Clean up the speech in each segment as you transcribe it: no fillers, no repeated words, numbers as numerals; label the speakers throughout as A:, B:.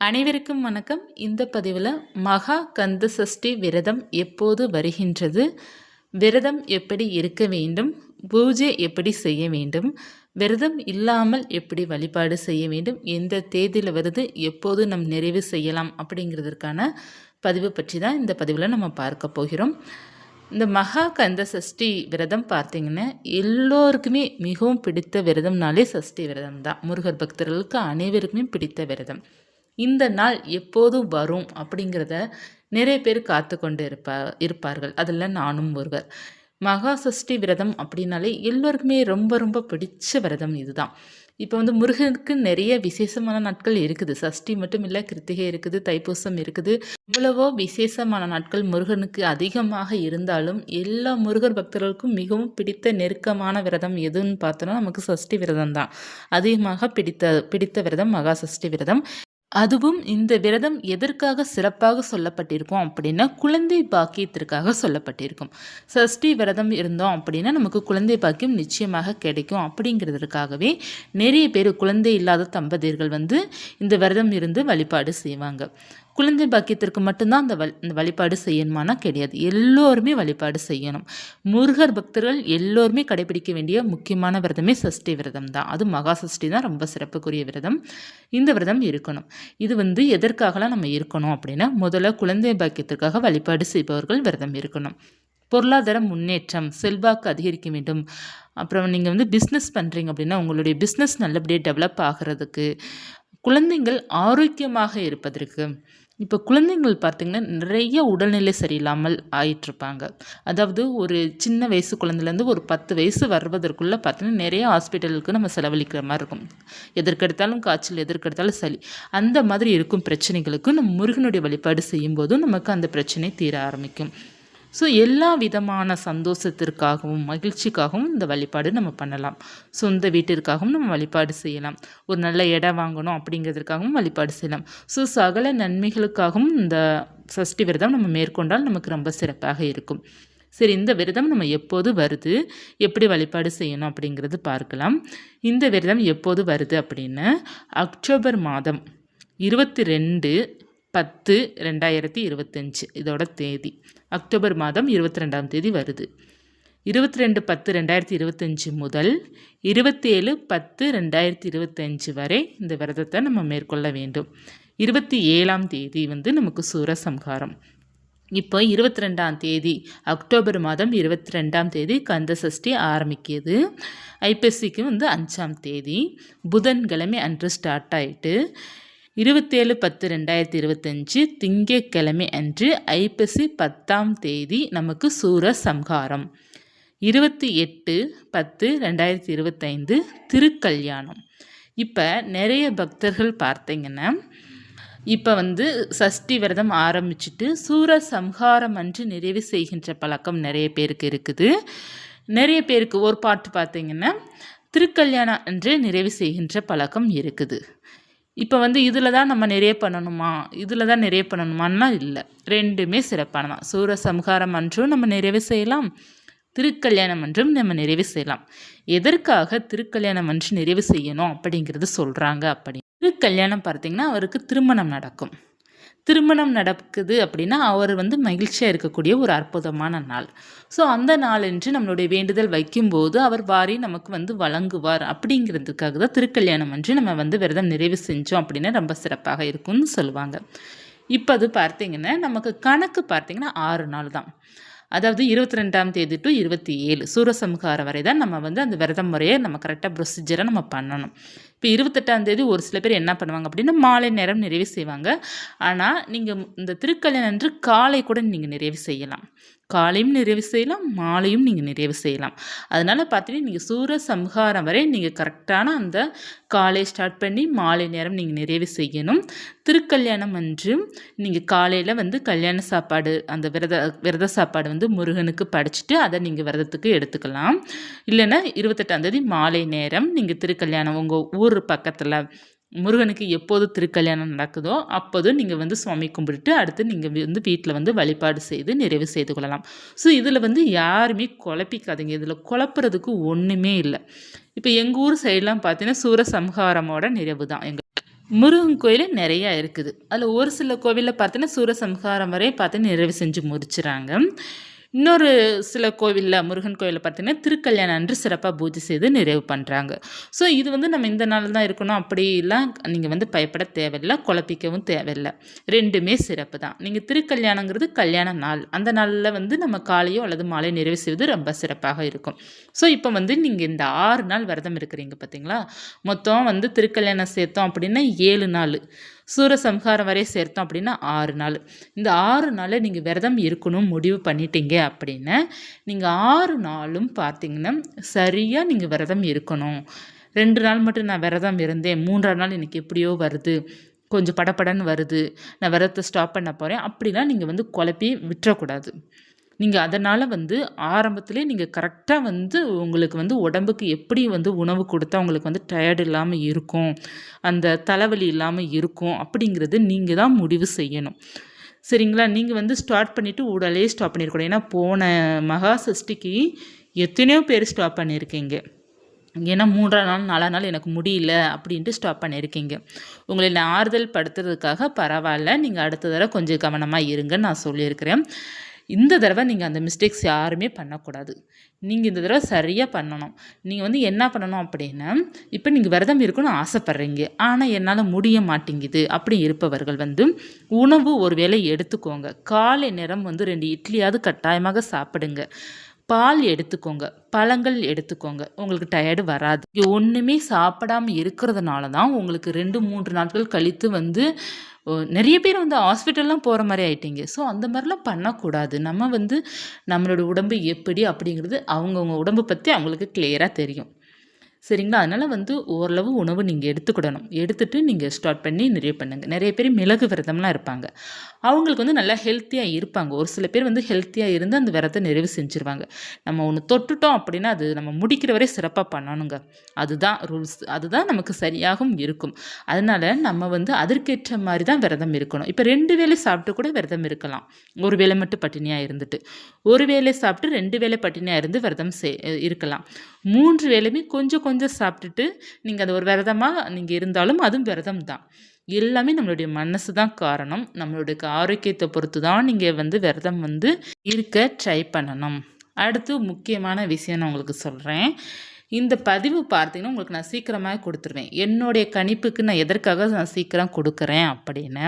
A: அனைவருக்கும் வணக்கம். இந்த பதிவில் மகா கந்த சஷ்டி விரதம் எப்போது வருகின்றது, விரதம் எப்படி இருக்க வேண்டும், பூஜை எப்படி செய்ய வேண்டும், விரதம் இல்லாமல் எப்படி வழிபாடு செய்ய வேண்டும், எந்த தேதியில் வருது, எப்போது நம் நிறைவு செய்யலாம் அப்படிங்கிறதுக்கான பதிவு பற்றி தான் இந்த பதிவில் நம்ம பார்க்க போகிறோம். இந்த மகா கந்த சஷ்டி விரதம் பார்த்திங்கன்னா எல்லோருக்குமே மிகவும் பிடித்த விரதம்னாலே சஷ்டி விரதம் தான். முருகர் பக்தர்களுக்கு அனைவருக்குமே பிடித்த விரதம். இந்த நாள் எப்போதும் வரும் அப்படிங்கிறத நிறைய பேர் காத்து கொண்டு இருப்பார்கள். அதில் நானும் ஒருவர். மகா சஷ்டி விரதம் அப்படின்னாலே எல்லோருக்குமே ரொம்ப ரொம்ப பிடிச்ச விரதம் இதுதான். இப்போ முருகனுக்கு நிறைய விசேஷமான நாட்கள் இருக்குது. சஷ்டி மட்டும் இல்லை, கிருத்திகை இருக்குது, தைப்பூசம் இருக்குது. இவ்வளவோ விசேஷமான நாட்கள் முருகனுக்கு அதிகமாக இருந்தாலும் எல்லா முருகர் பக்தர்களுக்கும் மிகவும் பிடித்த நெருக்கமான விரதம் எதுன்னு பார்த்தோன்னா நமக்கு சஷ்டி விரதம் தான். அதிகமாக பிடித்த விரதம் மகா சஷ்டி விரதம். அதுவும் இந்த விரதம் எதற்காக சிறப்பாக சொல்லப்பட்டிருக்கும் அப்படின்னா குழந்தை பாக்கியத்திற்காக சொல்லப்பட்டிருக்கும். சஷ்டி விரதம் இருந்தோம் அப்படின்னா நமக்கு குழந்தை பாக்கியம் நிச்சயமாக கிடைக்கும் அப்படிங்கிறதுக்காகவே நிறைய பேர் குழந்தை இல்லாத தம்பதியர்கள் இந்த விரதம் இருந்து வழிபாடு செய்வாங்க. குழந்தை பாக்கியத்திற்கு மட்டும்தான் அந்த வழிபாடு செய்யணுமானா கிடையாது. எல்லோருமே வழிபாடு செய்யணும். முருகர் பக்தர்கள் எல்லோருமே கடைபிடிக்க வேண்டிய முக்கியமான விரதமே சஷ்டி விரதம் தான். அது மகா சஷ்டி தான் ரொம்ப சிறப்புக்குரிய விரதம். இந்த விரதம் இருக்கணும். இது எதற்காகலாம் நம்ம இருக்கணும் அப்படின்னா, முதல்ல குழந்தை பாக்கியத்திற்காக வழிபாடு செய்பவர்கள் விரதம் இருக்கணும். பொருளாதார முன்னேற்றம், செல்வாக்கு அதிகரிக்க வேண்டும். அப்புறம் நீங்கள் பிஸ்னஸ் பண்ணுறீங்க அப்படின்னா உங்களுடைய பிஸ்னஸ் நல்லபடியாக டெவலப் ஆகிறதுக்கு, குழந்தைங்கள் ஆரோக்கியமாக இருப்பதற்கு. இப்போ குழந்தைங்கள் பார்த்திங்கன்னா நிறைய உடல்நிலை சரியில்லாமல் ஆயிட்டுருப்பாங்க. அதாவது ஒரு சின்ன வயசு குழந்தைலேருந்து ஒரு 10 வயசு வருவதற்குள்ளே பார்த்திங்கன்னா நிறைய ஹாஸ்பிட்டலுக்கு நம்ம செலவழிக்கிற மாதிரி இருக்கும். எதற்கெடுத்தாலும் காய்ச்சல், எதற்கெடுத்தாலும் சளி, அந்த மாதிரி இருக்கும் பிரச்சனைகளுக்கு நம்ம முருகனுடைய வழிபாடு செய்யும்போதும் நமக்கு அந்த பிரச்சனை தீர ஆரம்பிக்கும். ஸோ எல்லா விதமான சந்தோஷத்திற்காகவும் மகிழ்ச்சிக்காகவும் இந்த வழிபாடு நம்ம பண்ணலாம். சொந்த வீட்டிற்காகவும் நம்ம வழிபாடு செய்யலாம். ஒரு நல்ல இடம் வாங்கணும் அப்படிங்கிறதுக்காகவும் வழிபாடு செய்யலாம். ஸோ சகல நன்மைகளுக்காகவும் இந்த சஷ்டி விரதம் நம்ம மேற்கொண்டால் நமக்கு ரொம்ப சிறப்பாக இருக்கும். சரி, இந்த விரதம் நம்ம எப்போது வருது, எப்படி வழிபாடு செய்யணும் அப்படிங்கிறது பார்க்கலாம். இந்த விரதம் எப்போது வருது அப்படின்னு அக்டோபர் மாதம் 22/10/2025 இதோட தேதி. அக்டோபர் மாதம் 22ஆம் தேதி வருது. 22/10/2025 முதல் 27/10/2025 வரை இந்த விரதத்தை நம்ம மேற்கொள்ள வேண்டும். 27ஆம் தேதி நமக்கு சூரசம்ஹாரம். இப்போ 22ஆம் தேதி அக்டோபர் மாதம் 22ஆம் தேதி கந்த சஷ்டி ஆரம்பிக்கிது. ஐப்பசிக்கு 5ஆம் தேதி புதன்கிழமை அன்று ஸ்டார்ட் ஆகிட்டு 27/10/2025 திங்கட்கிழமை அன்று ஐப்பசி 10ஆம் தேதி நமக்கு சூரசம்ஹாரம். 28/10/2025 திருக்கல்யாணம். இப்போ நிறைய பக்தர்கள் பார்த்திங்கன்னா இப்போ சஷ்டி விரதம் ஆரம்பிச்சுட்டு சூரசம்ஹாரம் அன்று நிறைவு செய்கின்ற பழக்கம் நிறைய பேருக்கு இருக்குது. நிறைய பேருக்கு ஒரு பாட்டு பார்த்திங்கன்னா திருக்கல்யாணம் அன்று நிறைவு செய்கின்ற பழக்கம் இருக்குது. இப்போ இதில் தான் நம்ம நிறைய பண்ணணுமான்னா இல்லை, ரெண்டுமே சிறப்பானதான். சூரசம்ஹாரம் அன்றும் நம்ம நிறைவு செய்யலாம், திருக்கல்யாணம் அன்றும் நம்ம நிறைவு செய்யலாம். எதற்காக திருக்கல்யாணம் அன்று நிறைவு செய்யணும் அப்படிங்கிறது சொல்கிறாங்க. அப்படி திருக்கல்யாணம் பார்த்திங்கன்னா அவருக்கு திருமணம் நடக்கும். திருமணம் நடக்குது அப்படின்னா அவர் மகிழ்ச்சியாக இருக்கக்கூடிய ஒரு அற்புதமான நாள். ஸோ அந்த நாளன்று நம்மளுடைய வேண்டுதல் வைக்கும்போது அவர் வாரி நமக்கு வழங்குவார். அப்படிங்கிறதுக்காக தான் திருக்கல்யாணம் அன்று நம்ம விரதம் நிறைவு செஞ்சோம் அப்படின்னா ரொம்ப சிறப்பாக இருக்கும்னு சொல்லுவாங்க. இப்போ அது பார்த்திங்கன்னா நமக்கு கணக்கு பார்த்திங்கன்னா 6 நாள் தான். அதாவது 22ஆம் தேதி டு 27 சூரசம்ஹாரம் வரை தான் நம்ம அந்த விரதம் முறையை நம்ம கரெக்டாக ப்ரொசீஜரை நம்ம பண்ணணும். இப்போ 28ஆம் தேதி ஒரு சில பேர் என்ன பண்ணுவாங்க அப்படின்னா மாலை நேரம் நிறைவு செய்வாங்க. ஆனால் நீங்கள் இந்த திருக்கல்யாணம் அன்று காலை கூட நீங்கள் நிறைவு செய்யலாம். காலையும் நிறைவு செய்யலாம், மாலையும் நீங்கள் நிறைவு செய்யலாம். அதனால் பார்த்தீங்கன்னா நீங்கள் சூரசம்ஹாரம் வரை நீங்கள் கரெக்டான அந்த காலை ஸ்டார்ட் பண்ணி மாலை நேரம் நீங்கள் நிறைவு செய்யணும். திருக்கல்யாணம் அன்று நீங்கள் காலையில் கல்யாண சாப்பாடு, அந்த விரத சாப்பாடு முருகனுக்கு படைச்சிட்டு அதை நீங்கள் விரதத்துக்கு எடுத்துக்கலாம். இல்லைன்னா 28ஆம் தேதி மாலை நேரம் நீங்கள் திருக்கல்யாணம் உங்கள் ஊர் பக்கத்தில் முருகனுக்கு எப்போது திருக்கல்யாணம் நடக்குதோ அப்போது நீங்கள் சுவாமி கும்பிட்டுட்டு அடுத்து நீங்கள் வீட்டில் வழிபாடு செய்து நிறைவு செய்து கொள்ளலாம். ஸோ இதில் யாருமே குழப்பிக்காதீங்க. இதில் குழப்புறதுக்கு ஒன்றுமே இல்லை. இப்போ எங்கள் ஊர் சைடெலாம் பார்த்தீங்கன்னா சூரசம்ஹாரமோட நிறைவு தான். முருகன் கோயில் நிறையா இருக்குது. அதில் ஒரு சில கோவிலில் பார்த்தீங்கன்னா சூரசம்ஹாரம் வரை பார்த்து நிறைவு செஞ்சு முடிச்சுறாங்க. இன்னொரு சில கோவிலில் முருகன் கோயிலில் பார்த்தீங்கன்னா திருக்கல்யாணம் அன்று சிறப்பாக பூஜை செய்து நிறைவு பண்ணுறாங்க. ஸோ இது வந்து நம்ம இந்த நாள் தான் இருக்கணும் அப்படிலாம் நீங்கள் வந்து பயப்பட தேவையில்லை, குழப்பிக்கவும் தேவையில்லை. ரெண்டுமே சிறப்பு தான். நீங்கள் திருக்கல்யாணங்கிறது கல்யாண நாள், அந்த நாளில் வந்து நம்ம காலையோ அல்லது மாலை நிறைவு செய்வது ரொம்ப சிறப்பாக இருக்கும். ஸோ இப்போ வந்து நீங்கள் இந்த 6 நாள் விரதம் இருக்கிறீங்க பார்த்தீங்களா, மொத்தம் வந்து திருக்கல்யாணம் சேர்த்தோம் அப்படின்னா 7 நாள், சூரசம்ஹாரம் வரை சேர்த்தோம் அப்படின்னா 6 நாள். இந்த 6 நாளில் நீங்கள் விரதம் இருக்கணும் முடிவு பண்ணிட்டீங்க அப்படின்னா நீங்கள் 6 நாளும் பார்த்தீங்கன்னா சரியாக நீங்கள் விரதம் இருக்கணும். 2 நாள் மட்டும் நான் விரதம் இருந்தேன், 3ஆம் நாள் எனக்கு எப்படியோ வருது, கொஞ்சம் படப்படன்னு வருது, நான் விரதத்தை ஸ்டாப் பண்ண போகிறேன் அப்படிலாம் நீங்கள் வந்து குழப்பி விட்டுறக்கூடாது. நீங்கள் அதனால் வந்து ஆரம்பத்திலே நீங்கள் கரெக்டாக வந்து உங்களுக்கு வந்து உடம்புக்கு எப்படி வந்து உணவு கொடுத்தா உங்களுக்கு வந்து டயர்டு இல்லாமல் இருக்கும், அந்த தலைவலி இல்லாமல் இருக்கும் அப்படிங்கிறது நீங்கள் தான் முடிவு செய்யணும். சரிங்களா? நீங்கள் வந்து ஸ்டார்ட் பண்ணிவிட்டு உடலே ஸ்டாப் பண்ணியிருக்கணும். ஏன்னா போன மகா சஷ்டிக்கு எத்தனையோ பேர் ஸ்டாப் பண்ணியிருக்கீங்க. ஏன்னா 3ஆம் நாள் 4ஆம் நாள் எனக்கு முடியல அப்படின்ட்டு ஸ்டாப் பண்ணியிருக்கீங்க. உங்களை நான் ஆறுதல் படுத்துறதுக்காக பரவாயில்ல, நீங்கள் அடுத்த தடவை கொஞ்சம் கவனமாக இருங்கன்னு நான் சொல்லியிருக்கிறேன். இந்த தடவை நீங்கள் அந்த மிஸ்டேக்ஸ் யாருமே பண்ணக்கூடாது. நீங்கள் இந்த தடவை சரியாக பண்ணணும். நீங்கள் வந்து என்ன பண்ணணும் அப்படின்னா, இப்போ நீங்கள் விரதம் இருக்கணும்னு ஆசைப்பட்றீங்க, ஆனால் என்னால் முடிய மாட்டேங்குது அப்படி இருப்பவர்கள் வந்து உணவு ஒரு வேளை எடுத்துக்கோங்க. காலை நேரம் வந்து 2 இட்லியாவது கட்டாயமாக சாப்பிடுங்க. பால் எடுத்துக்கோங்க, பழங்கள் எடுத்துக்கோங்க, உங்களுக்கு டயர்டு வராது. ஒன்றுமே சாப்பிடாமல் இருக்கிறதுனால தான் உங்களுக்கு 2-3 நாட்கள் கழித்து வந்து நிறைய பேர் வந்து ஹாஸ்பிட்டல்லாம் போகிற மாதிரி ஆயிட்டீங்க. ஸோ அந்த மாதிரிலாம் பண்ணக்கூடாது. நம்ம வந்து நம்மளோட உடம்பு எப்படி அப்படிங்கிறது அவங்கவுங்க உடம்பை பற்றி அவங்களுக்கு கிளியராக தெரியும். சரிங்களா? அதனால் வந்து ஓரளவு உணவு நீங்கள் எடுத்துக்கிடணும். எடுத்துகிட்டு நீங்கள் ஸ்டார்ட் பண்ணி நிறைய பண்ணுங்கள். நிறைய பேர் மிளகு விரதம்லாம் இருப்பாங்க, அவங்களுக்கு வந்து நல்லா ஹெல்த்தியாக இருப்பாங்க. ஒரு சில பேர் வந்து ஹெல்த்தியாக இருந்து அந்த விரதத்தை நிறைவு செஞ்சுருவாங்க. நம்ம ஒன்று தொட்டுட்டோம் அப்படின்னா அது நம்ம முடிக்கிற வரை சிறப்பாக பண்ணணுங்க. அதுதான் ரூல்ஸ், அதுதான் நமக்கு சரியாகவும் இருக்கும். அதனால் நம்ம வந்து அதற்கேற்ற மாதிரி தான் விரதம் இருக்கணும். இப்போ 2 வேளை சாப்பிட்டு கூட விரதம் இருக்கலாம். ஒரு வேளை மட்டும் பட்டினியாக இருந்துட்டு, ஒரு வேளை சாப்பிட்டு 2 வேளை பட்டினியாக இருந்து விரதம் இருக்கலாம். 3 வேளையுமே கொஞ்சம் கொஞ்சம் சாப்பிட்டுட்டு நீங்கள் அது ஒரு விரதமாக நீங்கள் இருந்தாலும் அதுவும் விரதம் தான். எல்லாமே நம்மளுடைய மனசு தான் காரணம். நம்மளுடைய ஆரோக்கியத்தை பொறுத்து தான் நீங்கள் வந்து விரதம் வந்து இருக்க ட்ரை பண்ணணும். அடுத்து முக்கியமான விஷயம் நான் உங்களுக்கு சொல்கிறேன். இந்த பதிவு பார்த்தீங்கன்னா உங்களுக்கு நான் சீக்கிரமாக கொடுத்துருவேன். என்னுடைய கணிப்புக்கு நான் எதற்காக நான் சீக்கிரம் கொடுக்குறேன் அப்படின்னு,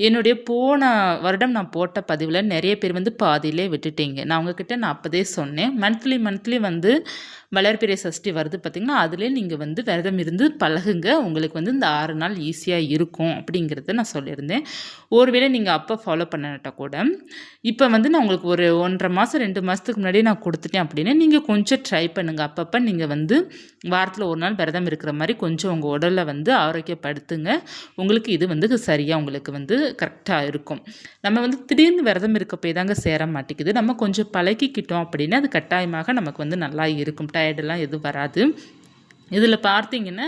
A: என்னுடைய போன வருடம் நான் போட்ட பதிவில் நிறைய பேர் வந்து பாதியிலே விட்டுட்டீங்க. நான் உங்ககிட்ட நான் அப்போதே சொன்னேன், மந்த்லி வந்து வளர்பிறை சஷ்டி வருது பார்த்திங்கன்னா, அதிலே நீங்கள் வந்து விரதம் இருந்து பழகுங்க, உங்களுக்கு வந்து இந்த 6 நாள் ஈஸியாக இருக்கும் அப்படிங்கிறத நான் சொல்லியிருந்தேன். ஒருவேளை நீங்கள் அப்போ ஃபாலோ பண்ணாட்ட கூட இப்போ வந்து நான் உங்களுக்கு ஒரு 1.5 மாதம் 2 மாதத்துக்கு முன்னாடியே நான் கொடுத்துட்டேன் அப்படின்னா நீங்கள் கொஞ்சம் ட்ரை பண்ணுங்கள். அப்பப்போ நீங்கள் வந்து வாரத்தில் ஒரு நாள் விரதம் இருக்கிற மாதிரி கொஞ்சம் உங்கள் உடலை வந்து ஆரோக்கியப்படுத்துங்க. உங்களுக்கு இது வந்து சரியாக உங்களுக்கு வந்து கரெக்டாக இருக்கும். நம்ம வந்து திடீர்னு விரதம் இருக்க போய் தாங்க சேர மாட்டேங்குது. நம்ம கொஞ்சம் பழகிக்கிட்டோம் அப்படின்னா அது கட்டாயமாக நமக்கு வந்து நல்லா இருக்கும். டயர்டெல்லாம் எதுவும் வராது. இதில் பார்த்தீங்கன்னா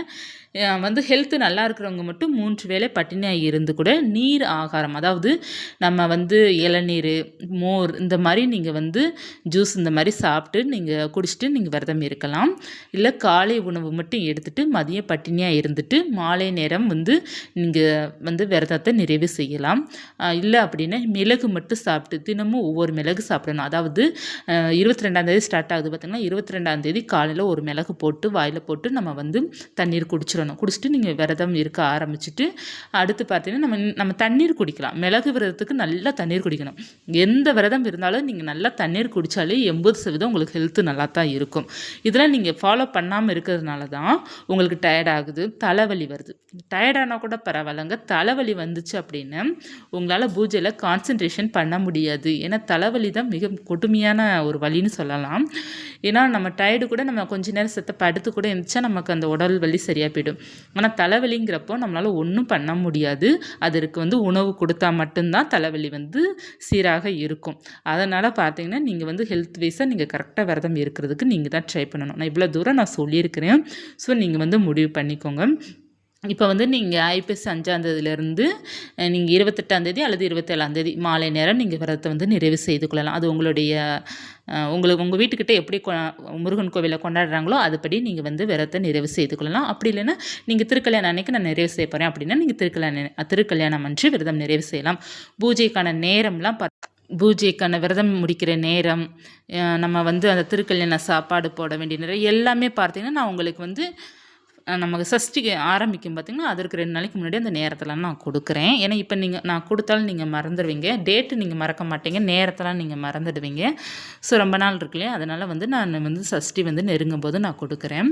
A: வந்து ஹெல்த்து நல்லா இருக்கிறவங்க மட்டும் 3 வேளை பட்டினியாக இருந்து கூட நீர் ஆகாரம், அதாவது நம்ம வந்து இளநீர், மோர் இந்த மாதிரி நீங்கள் வந்து ஜூஸ் இந்த மாதிரி சாப்பிட்டு நீங்கள் குடிச்சிட்டு நீங்கள் விரதம் இருக்கலாம். இல்லை காலை உணவு மட்டும் எடுத்துகிட்டு மதியம் பட்டினியாக இருந்துட்டு மாலை நேரம் வந்து நீங்கள் வந்து விரதத்தை நிறைவு செய்யலாம். இல்லை அப்படின்னா மிளகு மட்டும் சாப்பிட்டு தினமும் ஒவ்வொரு மிளகு சாப்பிடணும். அதாவது 22ஆந்தேதி ஸ்டார்ட் ஆகுது பார்த்திங்கன்னா, 22ஆந்தேதி காலையில் ஒரு மிளகு போட்டு வாயில் போட்டு நம்ம வந்து தண்ணீர் குடிச்சிட்டு நீங்கள் விரதம் இருக்க ஆரம்பிச்சுட்டு அடுத்து பார்த்தீங்கன்னா நம்ம தண்ணீர் குடிக்கலாம். மிளகு விரதத்துக்கு நல்லா தண்ணீர் குடிக்கணும். எந்த விரதம் இருந்தாலும் நீங்கள் நல்லா தண்ணீர் குடித்தாலே 80% உங்களுக்கு ஹெல்த்து நல்லா தான் இருக்கும். இதெல்லாம் நீங்கள் ஃபாலோ பண்ணாமல் இருக்கிறதுனால தான் உங்களுக்கு டயர்ட் ஆகுது, தலைவலி வருது. டயர்டானால் கூட பரவாயில்லைங்க, தலைவலி வந்துச்சு அப்படின்னு உங்களால் பூஜையில் கான்சன்ட்ரேஷன் பண்ண முடியாது. ஏன்னா தலைவலி தான் மிக கொடுமையான ஒரு வலின்னு சொல்லலாம். ஏன்னா நம்ம டயர்டு கூட நம்ம கொஞ்ச நேரம் செத்த படுத்து கூட இருந்துச்சா நமக்கு அந்த உடல் வலி சரியாக போயிடும். ஆனால் தலைவலிங்கிறப்போ நம்மளால் ஒன்றும் பண்ண முடியாது. அதற்கு வந்து உணவு கொடுத்தா மட்டும்தான் தலைவலி வந்து சீராக இருக்கும். அதனால் பார்த்தீங்கன்னா நீங்கள் வந்து ஹெல்த் வைஸாக நீங்கள் கரெக்டாக விரதம் இருக்கிறதுக்கு நீங்கள் தான் ட்ரை பண்ணணும். நான் இவ்வளோ தூரம் நான் சொல்லியிருக்கிறேன். ஸோ நீங்கள் வந்து முடிவு பண்ணிக்கோங்க. இப்போ வந்து நீங்கள் ஐப்பசி 5ஆம் தேதியிலேருந்து நீங்கள் 28ஆம் தேதி அல்லது 27ஆம் தேதி மாலை நேரம் நீங்கள் விரதத்தை வந்து நிறைவு செய்து கொள்ளலாம். அது உங்களுடைய உங்கள் வீட்டுக்கிட்ட எப்படி முருகன் கோவிலில் கொண்டாடுறாங்களோ அதுபடி நீங்கள் வந்து விரதத்தை நிறைவு செய்து கொள்ளலாம். அப்படி இல்லைன்னா நீங்கள் திருக்கல்யாணம் அன்னைக்கு நான் நிறைவு செய்ய போகிறேன் அப்படின்னா நீங்கள் திருக்கல்யாணம் அன்று விரதம் நிறைவு செய்யலாம். பூஜைக்கான நேரம்லாம் பூஜைக்கான விரதம் முடிக்கிற நேரம், நம்ம வந்து அந்த திருக்கல்யாண சாப்பாடு போட வேண்டிய நேரம் எல்லாமே பார்த்தீங்கன்னா நான் உங்களுக்கு வந்து நமக்கு சஷ்டிக்கு ஆரம்பிக்கும் பார்த்திங்கன்னா அதற்கு 2 நாளைக்கு முன்னாடி அந்த நேரத்தெல்லாம் நான் கொடுக்குறேன். ஏன்னா இப்போ நான் கொடுத்தாலும் நீங்கள் மறந்துடுவீங்க, டேட்டு நீங்கள் மறக்க மாட்டீங்க, நேரத்தெல்லாம் நீங்கள் மறந்துடுவீங்க. ஸோ ரொம்ப நாள் இருக்கு இல்லையா, அதனால் வந்து நான் வந்து சஷ்டி வந்து நெருங்கும் போது நான் கொடுக்குறேன்.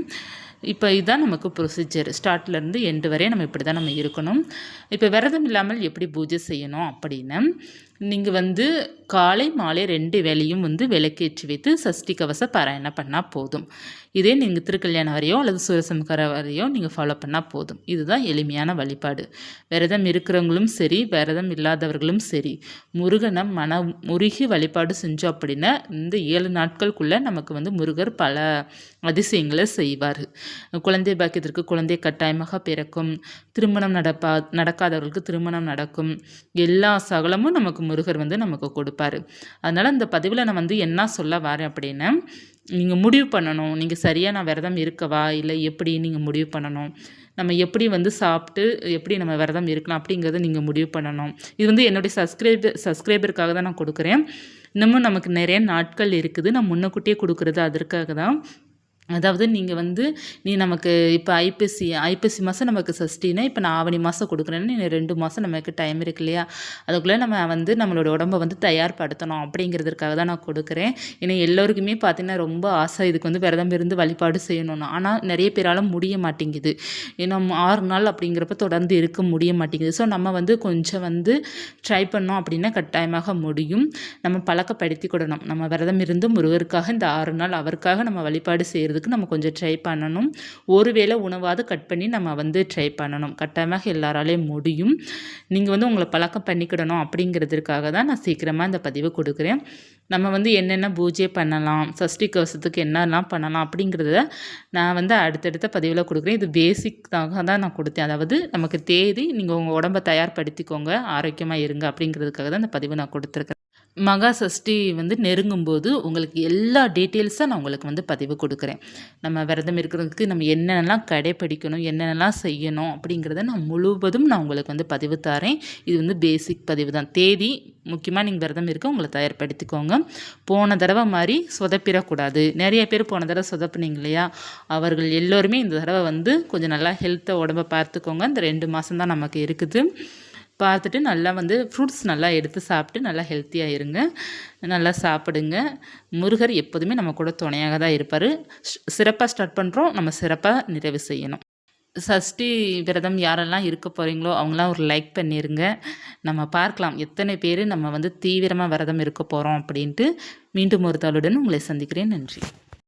A: இப்போ இதுதான் நமக்கு ப்ரொசீஜர். ஸ்டார்ட்லேருந்து எண்டு வரை நம்ம இப்படி தான் நம்ம இருக்கணும். இப்போ விரதம் இல்லாமல் எப்படி பூஜை செய்யணும் அப்படின்னு நீங்கள் வந்து காலை மாலை 2 வேளையும் வந்து விளக்கேற்றி வைத்து சஷ்டி கவச பாராயணம் பண்ணால் போதும். இதே நீங்கள் திருக்கல்யாணம் வரையோ அல்லது சூரசம்ஹாரம் வரையோ நீங்கள் ஃபாலோ பண்ணால் போதும். இதுதான் எளிமையான வழிபாடு. விரதம் இருக்கிறவங்களும் சரி, விரதம் இல்லாதவர்களும் சரி, முருகனை முருகி வழிபாடு செஞ்சோம் அப்படின்னா இந்த 7 நாட்களுக்குள்ளே நமக்கு வந்து முருகர் பல அதிசயங்களை செய்வார். குழந்தை பாக்கியத்திற்கு குழந்தை கட்டாயமாக பிறக்கும், திருமணம் நடக்காதவர்களுக்கு திருமணம் நடக்கும், எல்லா சகலமும் நமக்கு முருகர் வந்து நமக்கு கொடுப்பாரு. அதனால் இந்த பதிவில் நான் வந்து என்ன சொல்ல வரேன் அப்படின்னா, நீங்கள் முடிவு பண்ணணும், நீங்கள் சரியாக நான் விரதம் இருக்கவா இல்லை எப்படி நீங்கள் முடிவு பண்ணணும். நம்ம எப்படி வந்து சாப்பிட்டு எப்படி நம்ம விரதம் இருக்கலாம் அப்படிங்கிறத நீங்கள் முடிவு பண்ணணும். இது வந்து என்னுடைய சப்ஸ்கிரைபருக்காக தான் நான் கொடுக்குறேன். இன்னமும் நமக்கு நிறைய நாட்கள் இருக்குது, நான் முன்னக்கூட்டியே கொடுக்குறது அதற்காக தான். அதாவது நீங்கள் வந்து நமக்கு இப்போ ஐப்பசி மாதம் நமக்கு சஷ்டினா இப்போ நான் ஆவணி மாதம் கொடுக்குறேன்னு 2 மாதம் நமக்கு டைம் இருக்கு இல்லையா, அதுக்குள்ளே நம்ம வந்து நம்மளோட உடம்பை வந்து தயார்படுத்தணும் அப்படிங்கிறதுக்காக தான் நான் கொடுக்குறேன். ஏன்னா எல்லோருக்குமே பார்த்திங்கன்னா ரொம்ப ஆசை இதுக்கு வந்து விரதம் இருந்து வழிபாடு செய்யணும்னு. ஆனால் நிறைய பேரால் முடிய மாட்டேங்குது. ஏன்னா 6 நாள் அப்படிங்கிறப்ப தொடர்ந்து இருக்க முடிய மாட்டேங்குது. ஸோ நம்ம வந்து கொஞ்சம் வந்து ட்ரை பண்ணோம் அப்படின்னா கட்டாயமாக முடியும். நம்ம பழக்கப்படுத்திக்கிடணும். நம்ம விரதம் இருந்து முருகருக்காக இந்த 6 நாள் அவருக்காக நம்ம வழிபாடு செய்கிறது நம்ம கொஞ்சம் ட்ரை பண்ணணும். ஒருவேளை உணவாவது கட் பண்ணி நம்ம வந்து ட்ரை பண்ணணும். கட்டாயமாக எல்லாராலையும் முடியும். நீங்கள் வந்து உங்களை பழக்கம் பண்ணிக்கிடணும் அப்படிங்கிறதுக்காக தான் நான் சீக்கிரமாக இந்த பதிவு கொடுக்குறேன். நம்ம வந்து என்னென்ன பூஜை பண்ணலாம், சஷ்டி கவசத்துக்கு என்னெல்லாம் பண்ணலாம் அப்படிங்கிறத நான் வந்து அடுத்தடுத்த பதிவில் கொடுக்குறேன். இது பேசிக்காக தான் நான் கொடுத்தேன். அதாவது நமக்கு தேதி நீங்கள் உங்கள் உடம்பை தயார்படுத்திக்கோங்க, ஆரோக்கியமாக இருங்க அப்படிங்கிறதுக்காக தான் இந்த பதிவு நான் கொடுத்துருக்கேன். மகா சஷ்டி வந்து நெருங்கும்போது உங்களுக்கு எல்லா டீட்டெயில்ஸாக நான் உங்களுக்கு வந்து பதிவு கொடுக்குறேன். நம்ம விரதம் இருக்கிறதுக்கு நம்ம என்னென்னலாம் கடைப்பிடிக்கணும், என்னென்னலாம் செய்யணும் அப்படிங்கிறத நான் முழுவதும் நான் உங்களுக்கு வந்து பதிவு தரேன். இது வந்து பேசிக் பதிவு தான். தேதி முக்கியமாக நீங்கள் விரதம் இருக்க உங்களை தயார்படுத்திக்கோங்க. போன தடவை மாதிரி சொதப்பிடக்கூடாது. நிறைய பேர் போன தடவை சொதப்புனீங்க இல்லையா, அவர்கள் எல்லோருமே இந்த தடவை வந்து கொஞ்சம் நல்லா ஹெல்த்தை உடம்பை பார்த்துக்கோங்க. இந்த 2 மாதம் தான் நமக்கு இருக்குது. பார்த்துட்டு நல்லா வந்து ஃப்ரூட்ஸ் நல்லா எடுத்து சாப்பிட்டு நல்லா ஹெல்த்தியாக இருங்க, நல்லா சாப்பிடுங்க. முருகர் எப்போதுமே நம்ம கூட துணையாக தான் இருப்பார். சிறப்பாக ஸ்டார்ட் பண்ணுறோம், நம்ம சிறப்பாக நிறைவு செய்யணும். சஷ்டி விரதம் யாரெல்லாம் இருக்க போகிறீங்களோ அவங்களாம் ஒரு லைக் பண்ணிடுங்க. நம்ம பார்க்கலாம் எத்தனை பேர் நம்ம வந்து தீவிரமாக விரதம் இருக்க போகிறோம் அப்படின்ட்டு. மீண்டும் ஒரு தாளுடன் உங்களை சந்திக்கிறேன். நன்றி.